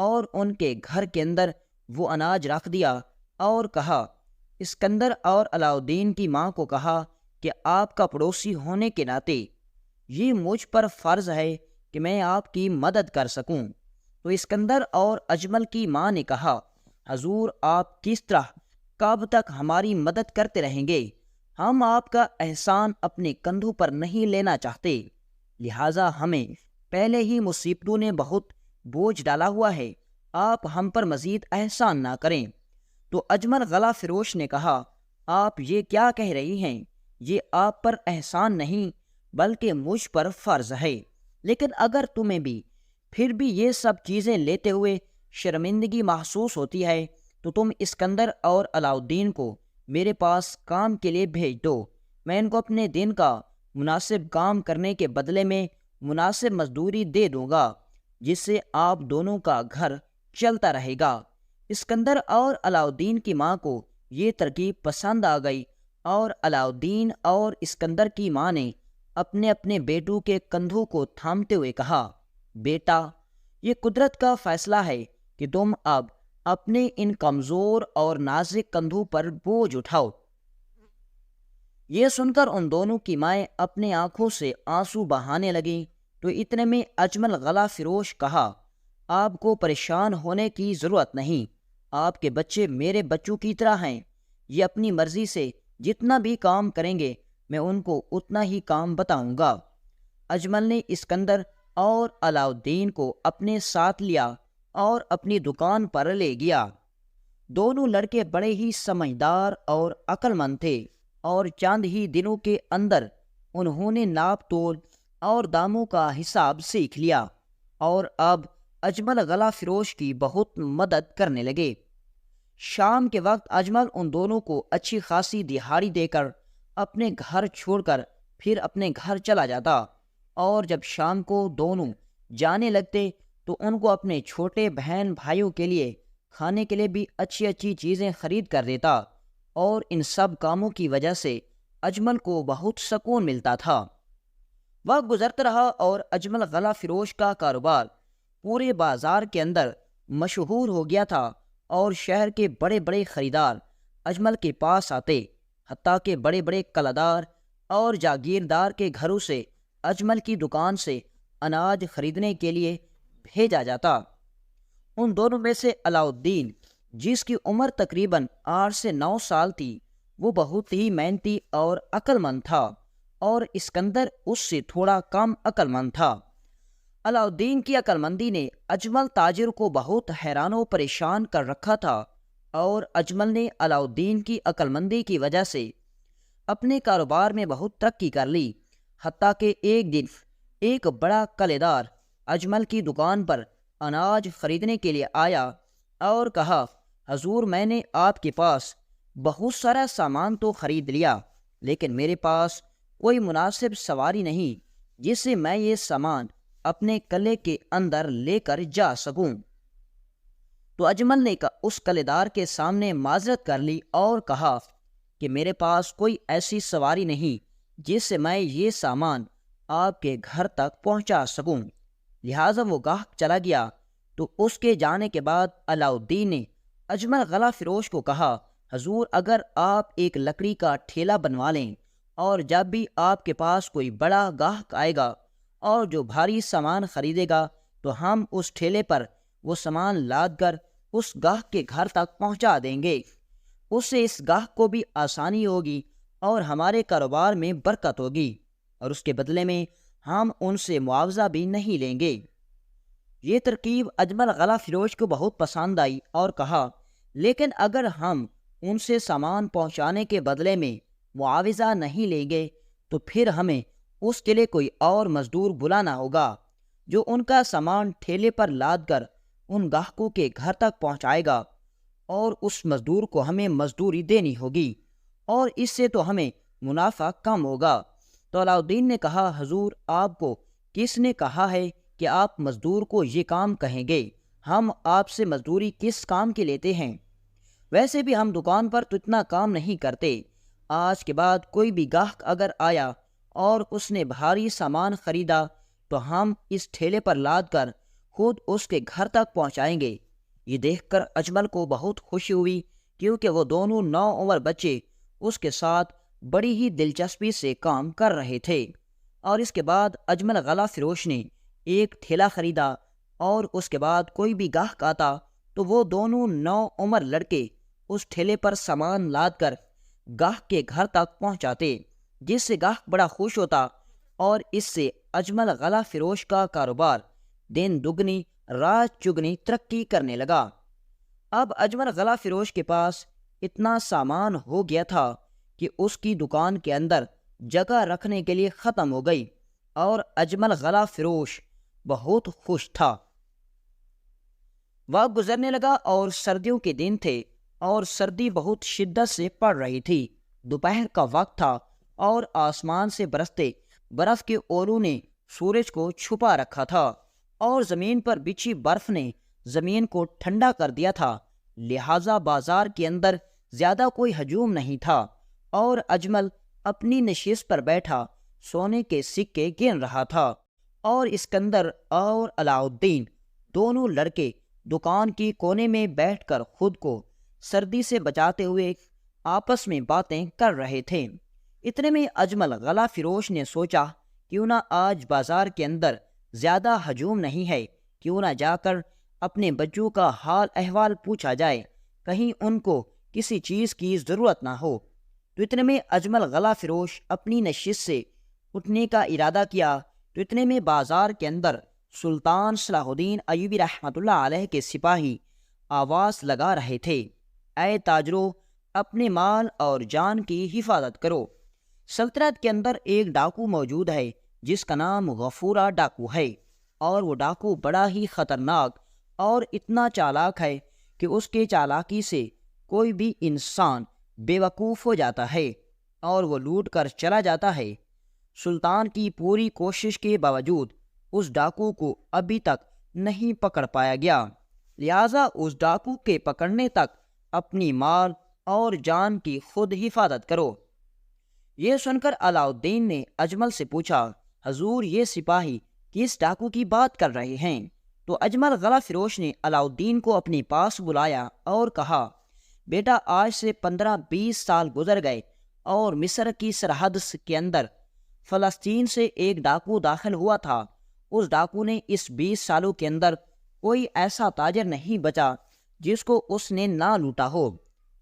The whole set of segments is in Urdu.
اور ان کے گھر کے اندر وہ اناج رکھ دیا اور کہا، اسکندر اور علاؤدین کی ماں کو کہا کہ آپ کا پڑوسی ہونے کے ناطے یہ مجھ پر فرض ہے کہ میں آپ کی مدد کر سکوں۔ تو اسکندر اور اجمل کی ماں نے کہا، حضور آپ کس طرح کب تک ہماری مدد کرتے رہیں گے؟ ہم آپ کا احسان اپنے کندھوں پر نہیں لینا چاہتے، لہٰذا ہمیں پہلے ہی مصیبتوں نے بہت بوجھ ڈالا ہوا ہے، آپ ہم پر مزید احسان نہ کریں۔ تو اجمل غلہ فروش نے کہا، آپ یہ کیا کہہ رہی ہیں؟ یہ آپ پر احسان نہیں بلکہ مجھ پر فرض ہے، لیکن اگر تمہیں بھی پھر بھی یہ سب چیزیں لیتے ہوئے شرمندگی محسوس ہوتی ہے تو تم اسکندر اور علاؤدین کو میرے پاس کام کے لیے بھیج دو، میں ان کو اپنے دن کا مناسب کام کرنے کے بدلے میں مناسب مزدوری دے دوں گا، جس سے آپ دونوں کا گھر چلتا رہے گا۔ اسکندر اور علاؤدین کی ماں کو یہ ترکیب پسند آ گئی اور علاؤدین اور اسکندر کی ماں نے اپنے اپنے بیٹوں کے کندھوں کو تھامتے ہوئے کہا، بیٹا یہ قدرت کا فیصلہ ہے کہ تم اب اپنے ان کمزور اور نازک کندھوں پر بوجھ اٹھاؤ۔ یہ سن کر ان دونوں کی مائیں اپنے آنکھوں سے آنسو بہانے لگیں تو اتنے میں اجمل غلہ فروش کہا، آپ کو پریشان ہونے کی ضرورت نہیں، آپ کے بچے میرے بچوں کی طرح ہیں، یہ اپنی مرضی سے جتنا بھی کام کریں گے میں ان کو اتنا ہی کام بتاؤں گا۔ اجمل نے اسکندر اور علاؤدین کو اپنے ساتھ لیا اور اپنی دکان پر لے گیا۔ دونوں لڑکے بڑے ہی سمجھدار اور عقل مند تھے اور چند ہی دنوں کے اندر انہوں نے ناپ تول اور داموں کا حساب سیکھ لیا اور اب اجمل غلہ فروش کی بہت مدد کرنے لگے۔ شام کے وقت اجمل ان دونوں کو اچھی خاصی دہاڑی دے کر اپنے گھر چھوڑ کر پھر اپنے گھر چلا جاتا اور جب شام کو دونوں جانے لگتے تو ان کو اپنے چھوٹے بہن بھائیوں کے لیے کھانے کے لیے بھی اچھی اچھی چیزیں خرید کر دیتا اور ان سب کاموں کی وجہ سے اجمل کو بہت سکون ملتا تھا۔ وقت گزرتا رہا اور اجمل غلہ فروش کا کاروبار پورے بازار کے اندر مشہور ہو گیا تھا اور شہر کے بڑے بڑے خریدار اجمل کے پاس آتے، حتیٰ کہ بڑے بڑے قلعدار اور جاگیردار کے گھروں سے اجمل کی دکان سے اناج خریدنے کے لیے بھیجا جاتا۔ ان دونوں میں سے علاؤدین، جس کی عمر تقریباً 8 سے 9 سال تھی، وہ بہت ہی محنتی اور عقل مند تھا اور اسکندر اس سے تھوڑا کم عقل مند تھا۔ علاؤدین کی عقل مندی نے اجمل تاجر کو بہت حیران و پریشان کر رکھا تھا اور اجمل نے علاؤدین کی عقل مندی کی وجہ سے اپنے کاروبار میں بہت ترقی کر لی، حتیٰ کہ ایک دن ایک بڑا قلعدار اجمل کی دکان پر اناج خریدنے کے لیے آیا اور کہا، حضور میں نے آپ کے پاس بہت سارا سامان تو خرید لیا، لیکن میرے پاس کوئی مناسب سواری نہیں جس سے میں یہ سامان اپنے قلعے کے اندر لے کر جا سکوں۔ تو اجمل نے اس قلعدار کے سامنے معذرت کر لی اور کہا کہ میرے پاس کوئی ایسی سواری نہیں جس سے میں یہ سامان آپ کے گھر تک پہنچا سکوں، لہٰذا وہ گاہک چلا گیا۔ تو اس کے جانے کے بعد علاؤدین نے اجمل غلہ فروش کو کہا، حضور اگر آپ ایک لکڑی کا ٹھیلا بنوا لیں اور جب بھی آپ کے پاس کوئی بڑا گاہک آئے گا اور جو بھاری سامان خریدے گا تو ہم اس ٹھیلے پر وہ سامان لاد کر اس گاہک کے گھر تک پہنچا دیں گے، اس سے اس گاہک کو بھی آسانی ہوگی اور ہمارے کاروبار میں برکت ہوگی اور اس کے بدلے میں ہم ان سے معاوضہ بھی نہیں لیں گے۔ یہ ترکیب اجمل غلہ فروش کو بہت پسند آئی اور کہا، لیکن اگر ہم ان سے سامان پہنچانے کے بدلے میں معاوضہ نہیں لیں گے تو پھر ہمیں اس کے لیے کوئی اور مزدور بلانا ہوگا جو ان کا سامان ٹھیلے پر لاد کر ان گاہکوں کے گھر تک پہنچائے گا اور اس مزدور کو ہمیں مزدوری دینی ہوگی اور اس سے تو ہمیں منافع کم ہوگا۔ تو علاؤدین نے کہا، حضور آپ کو کس نے کہا ہے کہ آپ مزدور کو یہ کام کہیں گے؟ ہم آپ سے مزدوری کس کام کی لیتے ہیں؟ ویسے بھی ہم دکان پر تو اتنا کام نہیں کرتے۔ آج کے بعد کوئی بھی گاہک اگر آیا اور اس نے بھاری سامان خریدا تو ہم اس ٹھیلے پر لاد کر خود اس کے گھر تک پہنچائیں گے۔ یہ دیکھ کر اجمل کو بہت خوشی ہوئی، کیونکہ وہ دونوں نوعمر بچے اس کے ساتھ بڑی ہی دلچسپی سے کام کر رہے تھے۔ اور اس کے بعد اجمل غلہ فروش نے ایک ٹھیلا خریدا، اور اس کے بعد کوئی بھی گاہک آتا تو وہ دونوں نوعمر لڑکے اس ٹھیلے پر سامان لاد کر گاہک کے گھر تک پہنچاتے، جس سے گاہک بڑا خوش ہوتا، اور اس سے اجمل غلہ فروش کا کاروبار دن دگنی رات چگنی ترقی کرنے لگا۔ اب اجمل غلہ فروش کے پاس اتنا سامان ہو گیا تھا کہ اس کی دکان کے اندر جگہ رکھنے کے لیے ختم ہو گئی، اور اجمل غلہ فروش بہت خوش تھا۔ وقت گزرنے لگا اور سردیوں کے دن تھے، اور سردی بہت شدت سے پڑ رہی تھی۔ دوپہر کا وقت تھا، اور آسمان سے برستے برف کے اولوں نے سورج کو چھپا رکھا تھا، اور زمین پر بچھی برف نے زمین کو ٹھنڈا کر دیا تھا، لہٰذا بازار کے اندر زیادہ کوئی ہجوم نہیں تھا، اور اجمل اپنی نشست پر بیٹھا سونے کے سکے گن رہا تھا، اور اسکندر اور علاء الدین دونوں لڑکے دکان کی کونے میں بیٹھ کر خود کو سردی سے بچاتے ہوئے آپس میں باتیں کر رہے تھے۔ اتنے میں اجمل غلہ فروش نے سوچا، کیوں نہ آج بازار کے اندر زیادہ ہجوم نہیں ہے، کیوں نہ جا کر اپنے بچوں کا حال احوال پوچھا جائے، کہیں ان کو کسی چیز کی ضرورت نہ ہو۔ تو اتنے میں اجمل غلہ فروش اپنی نشست سے اٹھنے کا ارادہ کیا، تو اتنے میں بازار کے اندر سلطان صلاح الدین ایوبی رحمۃ اللہ علیہ کے سپاہی آواز لگا رہے تھے، اے تاجرو، اپنے مال اور جان کی حفاظت کرو۔ سلطنت کے اندر ایک ڈاکو موجود ہے جس کا نام غفورہ ڈاکو ہے، اور وہ ڈاکو بڑا ہی خطرناک اور اتنا چالاک ہے کہ اس کے چالاکی سے کوئی بھی انسان بے وقوف ہو جاتا ہے، اور وہ لوٹ کر چلا جاتا ہے۔ سلطان کی پوری کوشش کے باوجود اس ڈاکو کو ابھی تک نہیں پکڑ پایا گیا، لہٰذا اس ڈاکو کے پکڑنے تک اپنی مال اور جان کی خود حفاظت کرو۔ یہ سن کر علاء الدین نے اجمل سے پوچھا، حضور، یہ سپاہی کس ڈاکو کی بات کر رہے ہیں؟ تو اجمل غلہ فروش نے علاء الدین کو اپنے پاس بلایا اور کہا، بیٹا، آج سے 15-20 سال گزر گئے، اور مصر کی سرحد کے اندر فلسطین سے ایک ڈاکو داخل ہوا تھا۔ اس ڈاکو نے اس 20 سالوں کے اندر کوئی ایسا تاجر نہیں بچا جس کو اس نے نہ لوٹا ہو،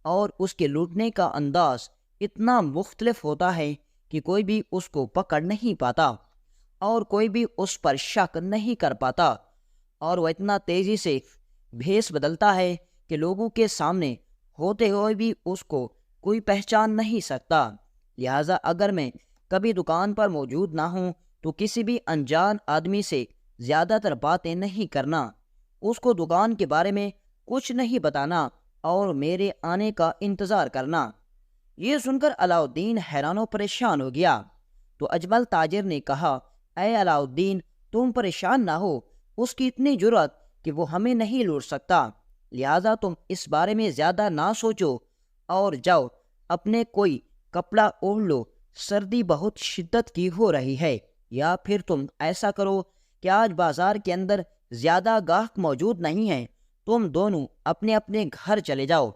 اور اس کے لوٹنے کا انداز اتنا مختلف ہوتا ہے کہ کوئی بھی اس کو پکڑ نہیں پاتا، اور کوئی بھی اس پر شک نہیں کر پاتا، اور وہ اتنا تیزی سے بھیس بدلتا ہے کہ لوگوں کے سامنے ہوتے ہوئے بھی اس کو کوئی پہچان نہیں سکتا۔ لہٰذا اگر میں کبھی دکان پر موجود نہ ہوں تو کسی بھی انجان آدمی سے زیادہ تر باتیں نہیں کرنا، اس کو دکان کے بارے میں کچھ نہیں بتانا، اور میرے آنے کا انتظار کرنا۔ یہ سن کر علاء الدین حیران و پریشان ہو گیا۔ تو اجمل تاجر نے کہا، اے علاء الدین، تم پریشان نہ ہو، اس کی اتنی جرأت کہ وہ ہمیں نہیں لوٹ سکتا، لہٰذا تم اس بارے میں زیادہ نہ سوچو، اور جاؤ اپنے کوئی کپڑا اوڑھ لو، سردی بہت شدت کی ہو رہی ہے، یا پھر تم ایسا کرو کہ آج بازار کے اندر زیادہ گاہک موجود نہیں ہیں، تم دونوں اپنے اپنے گھر چلے جاؤ،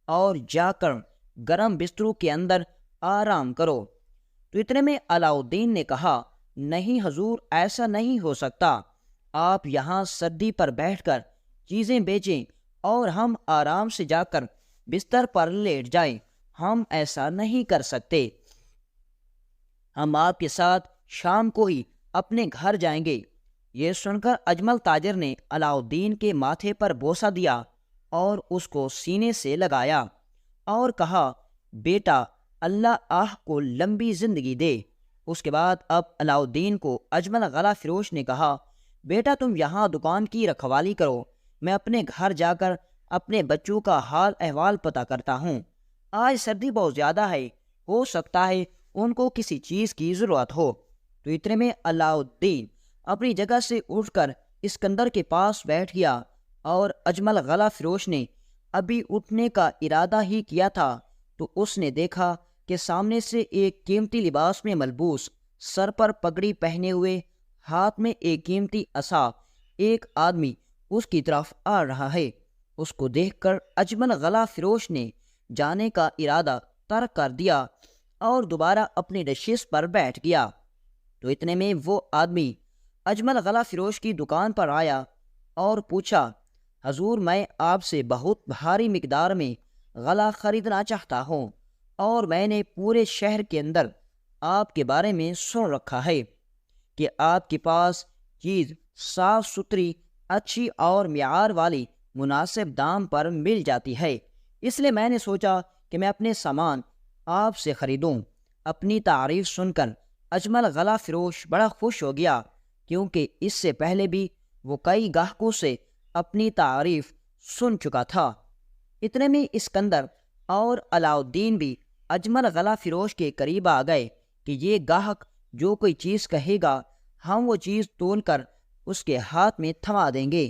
اور جا کر گرم بستروں کے اندر آرام کرو۔ تو اتنے میں علاء الدین نے کہا، نہیں حضور، ایسا نہیں ہو سکتا، آپ یہاں سردی پر بیٹھ کر چیزیں بیچیں، اور ہم آرام سے جا کر بستر پر لیٹ جائیں، ہم ایسا نہیں کر سکتے، ہم آپ کے ساتھ شام کو ہی اپنے گھر جائیں گے۔ یہ سن کر اجمل تاجر نے علاء الدین کے ماتھے پر بوسہ دیا اور اس کو سینے سے لگایا اور کہا، بیٹا، اللہ آہ کو لمبی زندگی دے۔ اس کے بعد اب علاء الدین کو اجمل غلہ فروش نے کہا، بیٹا، تم یہاں دکان کی رکھوالی کرو، میں اپنے گھر جا کر اپنے بچوں کا حال احوال پتہ کرتا ہوں، آج سردی بہت زیادہ ہے، ہو سکتا ہے ان کو کسی چیز کی ضرورت ہو۔ تو اتنے میں علاء الدین اپنی جگہ سے اٹھ کر اسکندر کے پاس بیٹھ گیا، اور اجمل غلہ فروش نے ابھی اٹھنے کا ارادہ ہی کیا تھا تو اس نے دیکھا کہ سامنے سے ایک قیمتی لباس میں ملبوس، سر پر پگڑی پہنے ہوئے، ہاتھ میں ایک قیمتی عصا ایک آدمی اس کی طرف آ رہا ہے۔ اس کو دیکھ کر اجمل غلہ فروش نے جانے کا ارادہ ترک کر دیا اور دوبارہ اپنی نشست پر بیٹھ گیا۔ تو اتنے میں وہ آدمی اجمل غلہ فروش کی دکان پر آیا اور پوچھا، حضور میں آپ سے بہت بھاری مقدار میں غلہ خریدنا چاہتا ہوں، اور میں نے پورے شہر کے اندر آپ کے بارے میں سن رکھا ہے کہ آپ کے پاس چیز صاف ستھری، اچھی اور معیار والی مناسب دام پر مل جاتی ہے، اس لیے میں نے سوچا کہ میں اپنے سامان آپ سے خریدوں۔ اپنی تعریف سن کر اجمل غلہ فروش بڑا خوش ہو گیا، کیونکہ اس سے پہلے بھی وہ کئی گاہکوں سے اپنی تعریف سن چکا تھا۔ اتنے میں اسکندر اور علاء الدین بھی اجمل غلہ فروش کے قریب آ گئے کہ یہ گاہک جو کوئی چیز کہے گا ہم وہ چیز تول کر اس کے ہاتھ میں تھما دیں گے،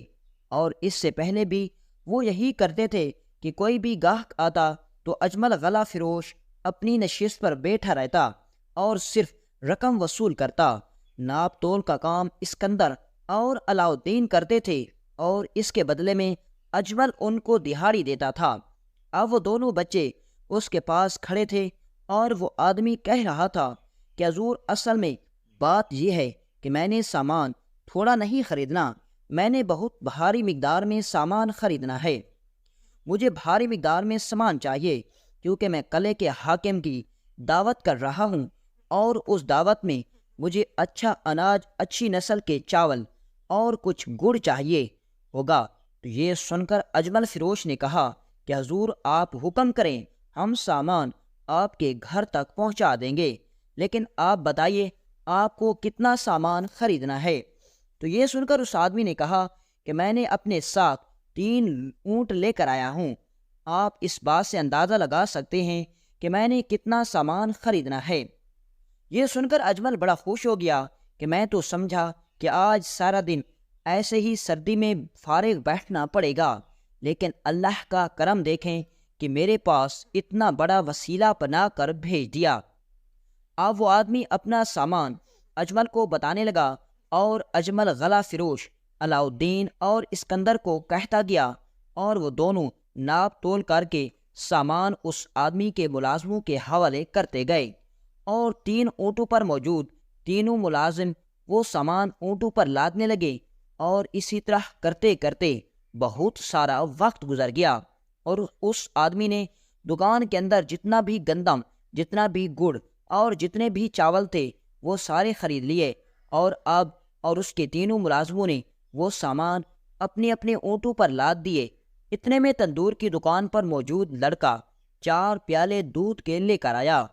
اور اس سے پہلے بھی وہ یہی کرتے تھے کہ کوئی بھی گاہک آتا تو اجمل غلہ فروش اپنی نشست پر بیٹھا رہتا اور صرف رقم وصول کرتا۔ ناپ تول کا کام اسکندر اور علاء الدین کرتے تھے، اور اس کے بدلے میں اجمل ان کو دہاڑی دیتا تھا۔ اب وہ دونوں بچے اس کے پاس کھڑے تھے اور وہ آدمی کہہ رہا تھا کہ حضور اصل میں بات یہ ہے کہ میں نے سامان تھوڑا نہیں خریدنا، میں نے بہت بھاری مقدار میں سامان خریدنا ہے۔ مجھے بھاری مقدار میں سامان چاہیے، کیونکہ میں قلعے کے حاکم کی دعوت کر رہا ہوں، اور اس دعوت میں مجھے اچھا اناج، اچھی نسل کے چاول اور کچھ گڑ چاہیے ہوگا۔ تو یہ سن کر اجمل فروش نے کہا کہ حضور آپ حکم کریں، ہم سامان آپ کے گھر تک پہنچا دیں گے، لیکن آپ بتائیے آپ کو کتنا سامان خریدنا ہے۔ تو یہ سن کر اس آدمی نے کہا کہ میں نے اپنے ساتھ 3 اونٹ لے کر آیا ہوں، آپ اس بات سے اندازہ لگا سکتے ہیں کہ میں نے کتنا سامان خریدنا ہے۔ یہ سن کر اجمل بڑا خوش ہو گیا کہ میں تو سمجھا کہ آج سارا دن ایسے ہی سردی میں فارغ بیٹھنا پڑے گا، لیکن اللہ کا کرم دیکھیں کہ میرے پاس اتنا بڑا وسیلہ بنا کر بھیج دیا۔ اب وہ آدمی اپنا سامان اجمل کو بتانے لگا، اور اجمل غلہ فروش علاء الدین اور اسکندر کو کہتا گیا، اور وہ دونوں ناپ تول کر کے سامان اس آدمی کے ملازموں کے حوالے کرتے گئے، اور 3 اونٹوں پر موجود تینوں ملازم وہ سامان اونٹوں پر لادنے لگے، اور اسی طرح کرتے کرتے بہت سارا وقت گزر گیا، اور اس آدمی نے دکان کے اندر جتنا بھی گندم، جتنا بھی گڑ اور جتنے بھی چاول تھے وہ سارے خرید لیے، اور اس کے تینوں ملازموں نے وہ سامان اپنے اپنے اونٹوں پر لاد دیے۔ اتنے میں تندور کی دکان پر موجود لڑکا 4 پیالے دودھ کے لے کر آیا،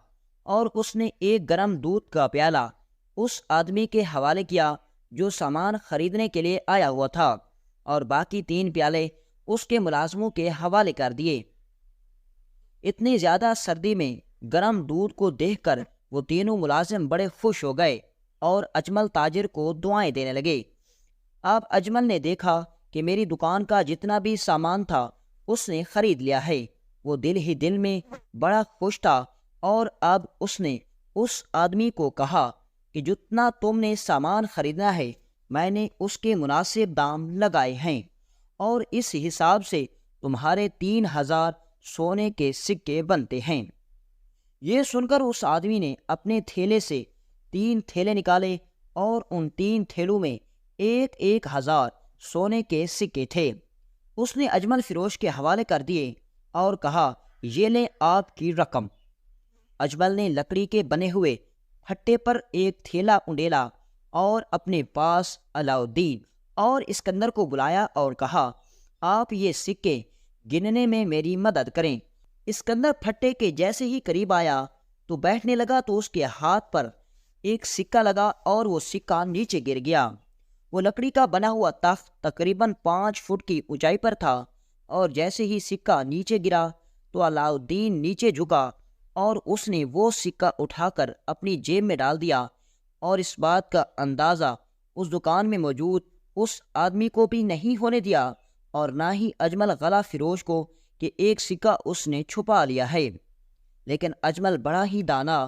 اور اس نے ایک گرم دودھ کا پیالہ اس آدمی کے حوالے کیا جو سامان خریدنے کے لیے آیا ہوا تھا، اور باقی 3 پیالے اس کے ملازموں کے حوالے کر دیے۔ اتنی زیادہ سردی میں گرم دودھ کو دیکھ کر وہ تینوں ملازم بڑے خوش ہو گئے اور اجمل تاجر کو دعائیں دینے لگے۔ اب اجمل نے دیکھا کہ میری دکان کا جتنا بھی سامان تھا اس نے خرید لیا ہے۔ وہ دل ہی دل میں بڑا خوش تھا، اور اب اس نے اس آدمی کو کہا کہ جتنا تم نے سامان خریدنا ہے میں نے اس کے مناسب دام لگائے ہیں، اور اس حساب سے تمہارے 3000 سونے کے سکے بنتے ہیں۔ یہ سن کر اس آدمی نے اپنے تھیلے سے 3 تھیلے نکالے، اور ان 3 تھیلوں میں 1000 سونے کے سکے تھے۔ اس نے اجمل فروش کے حوالے کر دیے اور کہا، یہ لیں آپ کی رقم۔ اجمل نے لکڑی کے بنے ہوئے پھٹے پر ایک تھیلا انڈیلا، اور اپنے پاس علاء الدین اور اسکندر کو بلایا اور کہا، آپ یہ سکے گننے میں میری مدد کریں۔ اسکندر پھٹے کے جیسے ہی قریب آیا تو بیٹھنے لگا تو اس کے ہاتھ پر ایک سکہ لگا، اور وہ سکہ نیچے گر گیا۔ وہ لکڑی کا بنا ہوا تخت تقریباً 5 فٹ کی اونچائی پر تھا، اور جیسے ہی سکہ نیچے گرا تو علاء الدین نیچے جھکا، اور اس نے وہ سکہ اٹھا کر اپنی جیب میں ڈال دیا، اور اس بات کا اندازہ اس دکان میں موجود اس آدمی کو بھی نہیں ہونے دیا، اور نہ ہی اجمل غلہ فروش کو کہ ایک سکہ اس نے چھپا لیا ہے۔ لیکن اجمل بڑا ہی دانا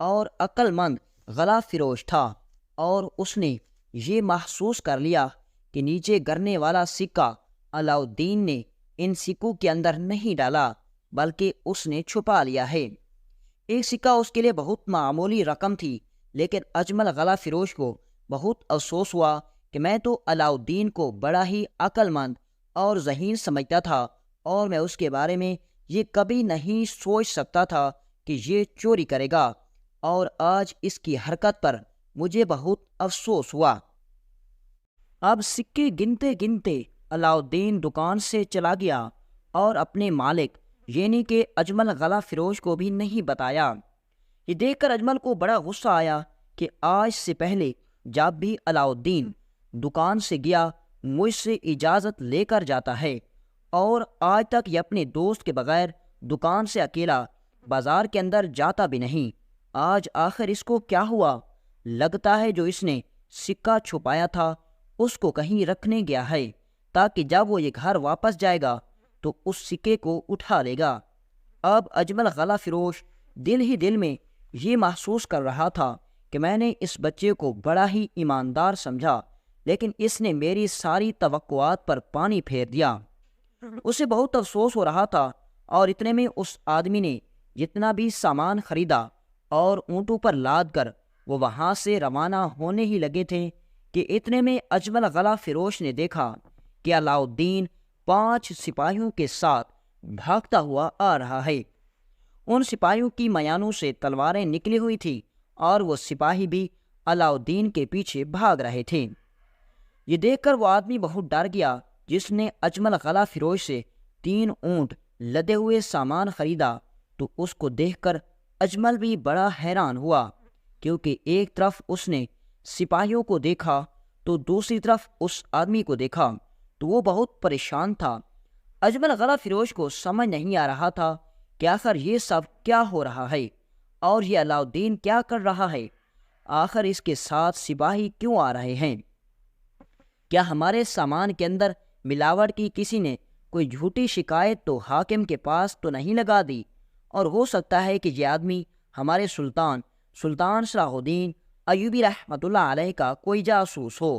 اور عقل مند غلہ فروش تھا، اور اس نے یہ محسوس کر لیا کہ نیچے گرنے والا سکہ علاؤالدین نے ان سکوں کے اندر نہیں ڈالا بلکہ اس نے چھپا لیا ہے۔ ایک سکہ اس کے لیے بہت معمولی رقم تھی، لیکن اجمل غلہ فروش کو بہت افسوس ہوا کہ میں تو علاؤالدین کو بڑا ہی عقل مند اور ذہین سمجھتا تھا، اور میں اس کے بارے میں یہ کبھی نہیں سوچ سکتا تھا کہ یہ چوری کرے گا، اور آج اس کی حرکت پر مجھے بہت افسوس ہوا۔ اب سکے گنتے گنتے علاؤالدین دکان سے چلا گیا اور اپنے مالک یعنی کہ اجمل غلہ فروش کو بھی نہیں بتایا۔ یہ دیکھ کر اجمل کو بڑا غصہ آیا کہ آج سے پہلے جب بھی علاؤالدین دکان سے گیا مجھ سے اجازت لے کر جاتا ہے، اور آج تک یہ اپنے دوست کے بغیر دکان سے اکیلا بازار کے اندر جاتا بھی نہیں۔ آج آخر اس کو کیا ہوا؟ لگتا ہے جو اس نے سکہ چھپایا تھا اس کو کہیں رکھنے گیا ہے، تاکہ جب وہ یہ گھر واپس جائے گا تو اس سکے کو اٹھا لے گا۔ اب اجمل غلہ فروش دل ہی دل میں یہ محسوس کر رہا تھا کہ میں نے اس بچے کو بڑا ہی ایماندار سمجھا، لیکن اس نے میری ساری توقعات پر پانی پھیر دیا۔ اسے بہت افسوس ہو رہا تھا، اور اتنے میں اس آدمی نے جتنا بھی سامان خریدا اور اونٹوں پر لاد کر وہ وہاں سے روانہ ہونے ہی لگے تھے کہ اتنے میں اجمل غلہ فروش نے دیکھا کہ علاؤالدین 5 سپاہیوں کے ساتھ بھاگتا ہوا آ رہا ہے۔ ان سپاہیوں کی میانوں سے تلواریں نکلی ہوئی تھی، اور وہ سپاہی بھی علاؤالدین کے پیچھے بھاگ رہے تھے۔ یہ دیکھ کر وہ آدمی بہت ڈر گیا جس نے اجمل غلہ فروش سے 3 اونٹ لدے ہوئے سامان خریدا، تو اس کو دیکھ کر اجمل بھی بڑا حیران ہوا، کیونکہ ایک طرف اس نے سپاہیوں کو دیکھا تو دوسری طرف اس آدمی کو دیکھا تو وہ بہت پریشان تھا۔ اجمل غلہ فروش کو سمجھ نہیں آ رہا تھا کہ آخر یہ سب کیا ہو رہا ہے، اور یہ علاؤالدین کیا کر رہا ہے؟ آخر اس کے ساتھ سپاہی کیوں آ رہے ہیں؟ کیا ہمارے سامان کے اندر ملاوٹ کی کسی نے کوئی جھوٹی شکایت تو حاکم کے پاس تو نہیں لگا دی؟ اور ہو سکتا ہے کہ یہ آدمی ہمارے سلطان صلاح الدین ایوبی رحمۃ اللہ علیہ کا کوئی جاسوس ہو،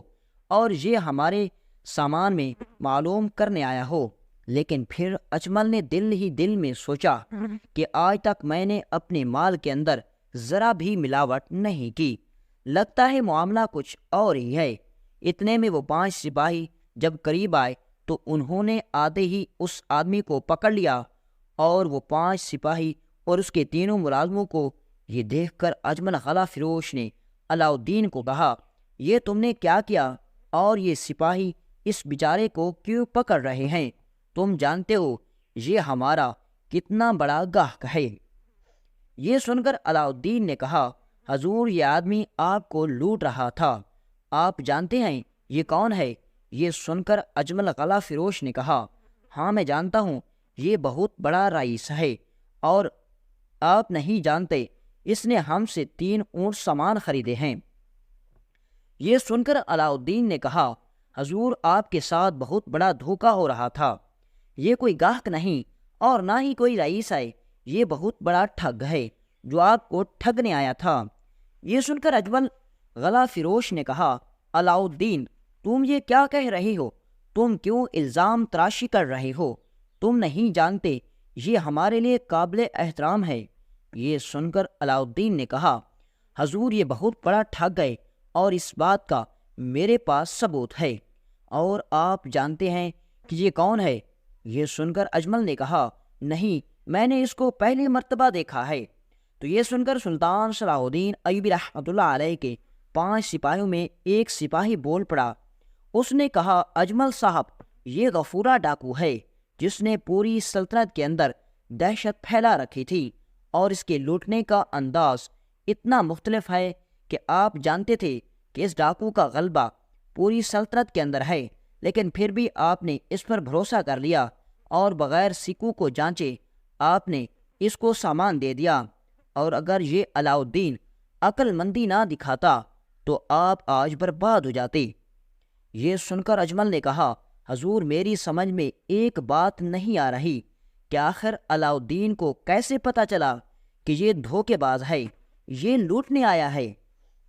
اور یہ ہمارے سامان میں معلوم کرنے آیا ہو۔ لیکن پھر اجمل نے دل ہی دل میں سوچا کہ آج تک میں نے اپنے مال کے اندر ذرا بھی ملاوٹ نہیں کی، لگتا ہے معاملہ کچھ اور ہی ہے۔ اتنے میں وہ 5 سپاہی جب قریب آئے تو انہوں نے آتے ہی اس آدمی کو پکڑ لیا، اور وہ 5 سپاہی اور اس کے تینوں ملازموں کو یہ دیکھ کر اجمل غلہ فروش نے علاؤالدین کو کہا، یہ تم نے کیا کیا، اور یہ سپاہی اس بیچارے کو کیوں پکڑ رہے ہیں؟ تم جانتے ہو یہ ہمارا کتنا بڑا گاہک ہے۔ یہ سن کر علاؤالدین نے کہا، حضور یہ آدمی آپ کو لوٹ رہا تھا، آپ جانتے ہیں یہ کون ہے؟ یہ سن کر اجمل غلہ فروش نے کہا، ہاں میں جانتا ہوں، یہ بہت بڑا رئیس ہے، اور آپ نہیں جانتے اس نے ہم سے 3 اونٹ سامان خریدے ہیں۔ یہ سن کر علاؤالدین نے کہا، حضور آپ کے ساتھ بہت بڑا دھوکہ ہو رہا تھا، یہ کوئی گاہک نہیں اور نہ ہی کوئی رئیس ہے، یہ بہت بڑا ٹھگ ہے جو آپ کو ٹھگنے آیا تھا۔ یہ سن کر اجمل غلہ فروش نے کہا، علاؤالدین تم یہ کیا کہہ رہے ہو؟ تم کیوں الزام تراشی کر رہے ہو؟ تم نہیں جانتے یہ ہمارے لیے قابل احترام ہے۔ یہ سن کر علاؤالدین نے کہا، حضور یہ بہت بڑا ٹھگ ہے، اور اس بات کا میرے پاس ثبوت ہے، اور آپ جانتے ہیں کہ یہ کون ہے؟ یہ سن کر اجمل نے کہا، نہیں میں نے اس کو پہلی مرتبہ دیکھا ہے۔ تو یہ سن کر سلطان صلاح الدین ایوبی رحمۃ اللہ علیہ کے 5 سپاہیوں میں ایک سپاہی بول پڑا۔ اس نے کہا، اجمل صاحب یہ غفورہ ڈاکو ہے جس نے پوری سلطنت کے اندر دہشت پھیلا رکھی تھی، اور اس کے لوٹنے کا انداز اتنا مختلف ہے کہ آپ جانتے تھے کہ اس ڈاکو کا غلبہ پوری سلطنت کے اندر ہے، لیکن پھر بھی آپ نے اس پر بھروسہ کر لیا، اور بغیر سکوں کو جانچے آپ نے اس کو سامان دے دیا، اور اگر یہ علاؤالدین عقل مندی نہ دکھاتا تو آپ آج برباد ہو جاتے۔ یہ سن کر اجمل نے کہا، حضور میری سمجھ میں ایک بات نہیں آ رہی کہ آخر علاؤالدین کو کیسے پتہ چلا کہ یہ دھوکے باز ہے، یہ لوٹنے آیا ہے؟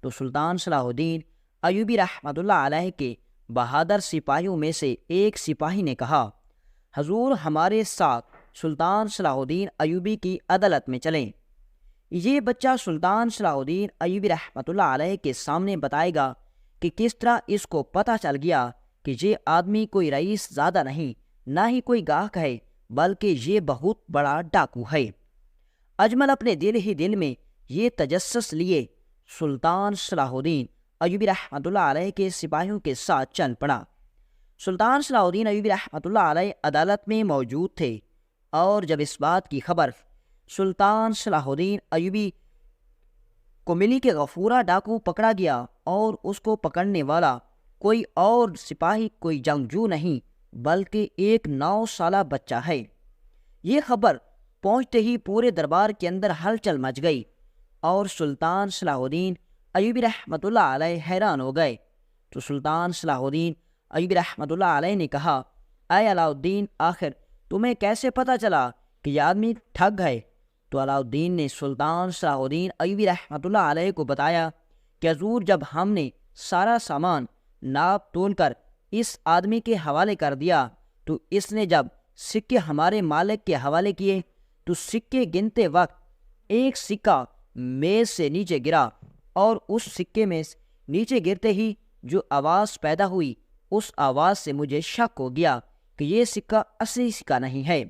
تو سلطان صلاح الدین ایوبی رحمۃ اللہ علیہ کے بہادر سپاہیوں میں سے ایک سپاہی نے کہا، حضور ہمارے ساتھ سلطان صلاح الدین ایوبی کی عدالت میں چلیں۔ یہ بچہ سلطان صلاح الدین ایوبی رحمۃ اللہ علیہ کے سامنے بتائے گا کہ کس طرح اس کو پتہ چل گیا کہ یہ آدمی کوئی رئیس زادہ نہیں، نہ ہی کوئی گاہک ہے، بلکہ یہ بہت بڑا ڈاکو ہے۔ اجمل اپنے دل ہی دل میں یہ تجسس لیے سلطان صلاح الدین ایوبی رحمۃ اللہ علیہ کے سپاہیوں کے ساتھ چل پڑا۔ سلطان صلاح الدین ایوبی رحمۃ اللہ علیہ عدالت میں موجود تھے، اور جب اس بات کی خبر سلطان صلاح الدین ایوبی کو ملی کہ غفورہ ڈاکو پکڑا گیا اور اس کو پکڑنے والا کوئی اور سپاہی، کوئی جنگجو نہیں، بلکہ ایک 9 سالہ بچہ ہے، یہ خبر پہنچتے ہی پورے دربار کے اندر ہلچل مچ گئی، اور سلطان صلاح الدین ایوبی رحمۃ اللہ علیہ حیران ہو گئے۔ تو سلطان صلاح الدین ایوبی رحمۃ اللہ علیہ نے کہا، اے علاء الدین، آخر تمہیں کیسے پتہ چلا کہ یہ آدمی ٹھگ ہے؟ تو علاء الدین نے سلطان صلاح الدین ایوبی رحمۃ اللہ علیہ کو بتایا کہ حضور، جب ہم نے سارا سامان ناپ تول کر اس آدمی کے حوالے کر دیا تو اس نے جب سکے ہمارے مالک کے حوالے کیے تو سکے گنتے وقت ایک سکہ میز سے نیچے گرا، اور اس سکے میں نیچے گرتے ہی جو آواز پیدا ہوئی، اس آواز سے مجھے شک ہو گیا کہ یہ سکہ اصلی سکہ نہیں ہے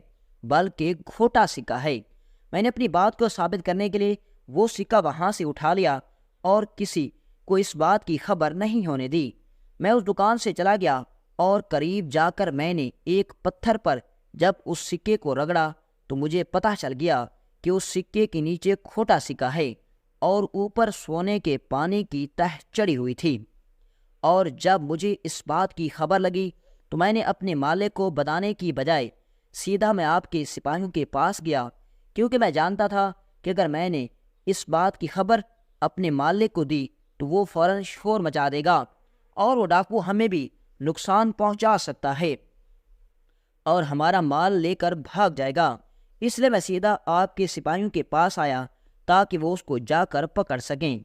بلکہ کھوٹا سکہ ہے۔ میں نے اپنی بات کو ثابت کرنے کے لیے وہ سکہ وہاں سے اٹھا لیا اور کسی کو اس بات کی خبر نہیں ہونے دی۔ میں اس دکان سے چلا گیا اور قریب جا کر میں نے ایک پتھر پر جب اس سکے کو رگڑا تو مجھے پتہ چل گیا کہ اس سکے کے نیچے کھوٹا سکہ ہے اور اوپر سونے کے پانی کی تہ چڑھی ہوئی تھی۔ اور جب مجھے اس بات کی خبر لگی تو میں نے اپنے مالک کو بتانے کی بجائے سیدھا میں آپ کے سپاہیوں کے پاس گیا، کیونکہ میں جانتا تھا کہ اگر میں نے اس بات کی خبر اپنے مالک کو دی تو وہ فوراً شور مچا دے گا اور وہ ڈاکو ہمیں بھی نقصان پہنچا سکتا ہے اور ہمارا مال لے کر بھاگ جائے گا۔ اس لیے میں سیدھا آپ کے سپاہیوں کے پاس آیا تاکہ وہ اس کو جا کر پکڑ سکیں۔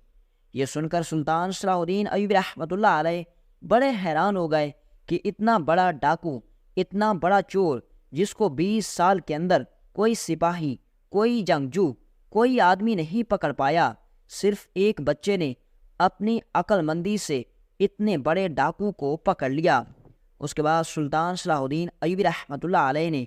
یہ سن کر سلطان صلاح الدین ایوبی رحمۃ اللہ علیہ بڑے حیران ہو گئے کہ اتنا بڑا ڈاکو، اتنا بڑا چور، جس کو 20 سال کے اندر کوئی سپاہی، کوئی جنگجو، کوئی آدمی نہیں پکڑ پایا، صرف ایک بچے نے اپنی عقل مندی سے اتنے بڑے ڈاکو کو پکڑ لیا۔ اس کے بعد سلطان صلاح الدین ایوبی رحمۃ اللہ علیہ نے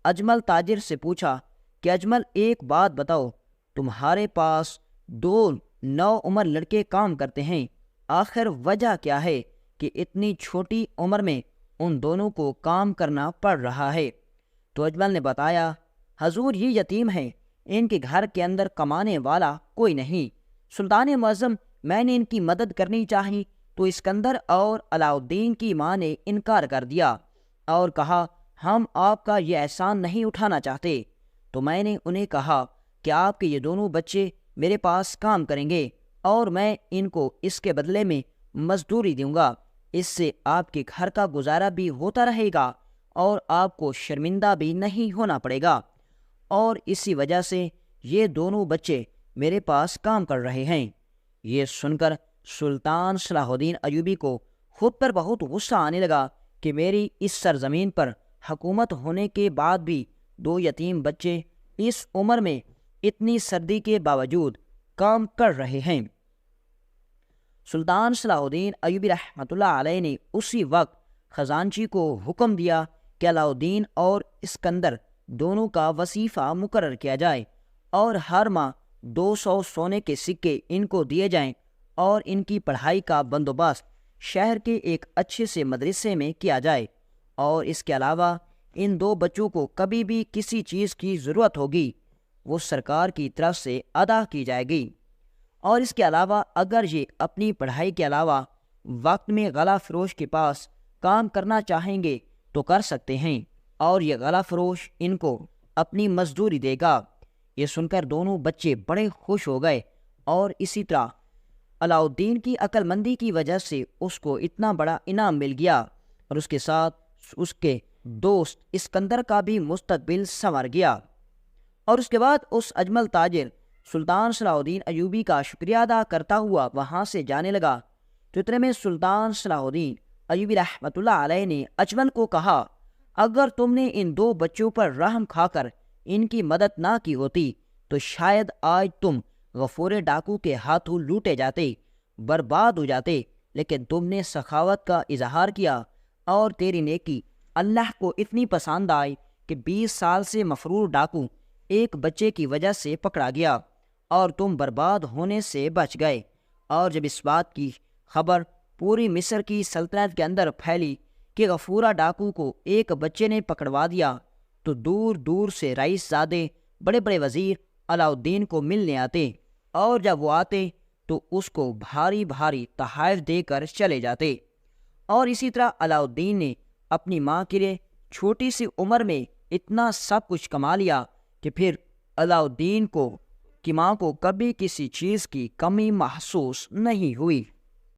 اجمل تاجر سے پوچھا کہ اجمل، ایک بات بتاؤ، تمہارے پاس 2 نوعمر لڑکے کام کرتے ہیں، آخر وجہ کیا ہے کہ اتنی چھوٹی عمر میں ان دونوں کو کام کرنا پڑ رہا ہے؟ تو اجمل نے بتایا، حضور یہ یتیم ہیں، ان کے گھر کے اندر کمانے والا کوئی نہیں۔ سلطان معظم، میں نے ان کی مدد کرنی چاہی تو اسکندر اور علاء الدین کی ماں نے انکار کر دیا اور کہا ہم آپ کا یہ احسان نہیں اٹھانا چاہتے۔ تو میں نے انہیں کہا کہ آپ کے یہ دونوں بچے میرے پاس کام کریں گے اور میں ان کو اس کے بدلے میں مزدوری دوں گا، اس سے آپ کے گھر کا گزارا بھی ہوتا رہے گا اور آپ کو شرمندہ بھی نہیں ہونا پڑے گا، اور اسی وجہ سے یہ دونوں بچے میرے پاس کام کر رہے ہیں۔ یہ سن کر سلطان صلاح الدین ایوبی کو خود پر بہت غصہ آنے لگا کہ میری اس سرزمین پر حکومت ہونے کے بعد بھی 2 یتیم بچے اس عمر میں اتنی سردی کے باوجود کام کر رہے ہیں۔ سلطان صلاح الدین ایوبی رحمۃ اللہ علیہ نے اسی وقت خزانچی کو حکم دیا کہ علاء الدین اور اسکندر دونوں کا وظیفہ مقرر کیا جائے اور ہر ماہ 200 سونے کے سکے ان کو دیے جائیں اور ان کی پڑھائی کا بندوبست شہر کے ایک اچھے سے مدرسے میں کیا جائے، اور اس کے علاوہ ان 2 بچوں کو کبھی بھی کسی چیز کی ضرورت ہوگی وہ سرکار کی طرف سے ادا کی جائے گی، اور اس کے علاوہ اگر یہ اپنی پڑھائی کے علاوہ وقت میں غلہ فروش کے پاس کام کرنا چاہیں گے تو کر سکتے ہیں، اور یہ غلہ فروش ان کو اپنی مزدوری دے گا۔ یہ سن کر دونوں بچے بڑے خوش ہو گئے، اور اسی طرح علاء الدین کی عقل مندی کی وجہ سے اس کو اتنا بڑا انعام مل گیا، اور اس کے ساتھ اس کے دوست اسکندر کا بھی مستقبل سنور گیا۔ اور اس کے بعد اس اجمل تاجر سلطان صلاح الدین ایوبی کا شکریہ ادا کرتا ہوا وہاں سے جانے لگا تو اتنے میں سلطان صلاح الدین ایوبی رحمۃ اللہ علیہ نے اجمل کو کہا، اگر تم نے ان 2 بچوں پر رحم کھا کر ان کی مدد نہ کی ہوتی تو شاید آج تم غفور ڈاکو کے ہاتھوں لوٹے جاتے، برباد ہو جاتے، لیکن تم نے سخاوت کا اظہار کیا اور تیری نیکی اللہ کو اتنی پسند آئی کہ 20 سال سے مفرور ڈاکو ایک بچے کی وجہ سے پکڑا گیا اور تم برباد ہونے سے بچ گئے۔ اور جب اس بات کی خبر پوری مصر کی سلطنت کے اندر پھیلی کہ غفورہ ڈاکو کو ایک بچے نے پکڑوا دیا، تو دور دور سے رئیس زادے، بڑے بڑے وزیر علاؤالدین کو ملنے آتے، اور جب وہ آتے تو اس کو بھاری بھاری تحائف دے کر چلے جاتے۔ اور اسی طرح علاؤالدین نے اپنی ماں کے لیے چھوٹی سی عمر میں اتنا سب کچھ کما لیا کہ پھر علاؤالدین کی ماں کو کبھی کسی چیز کی کمی محسوس نہیں ہوئی۔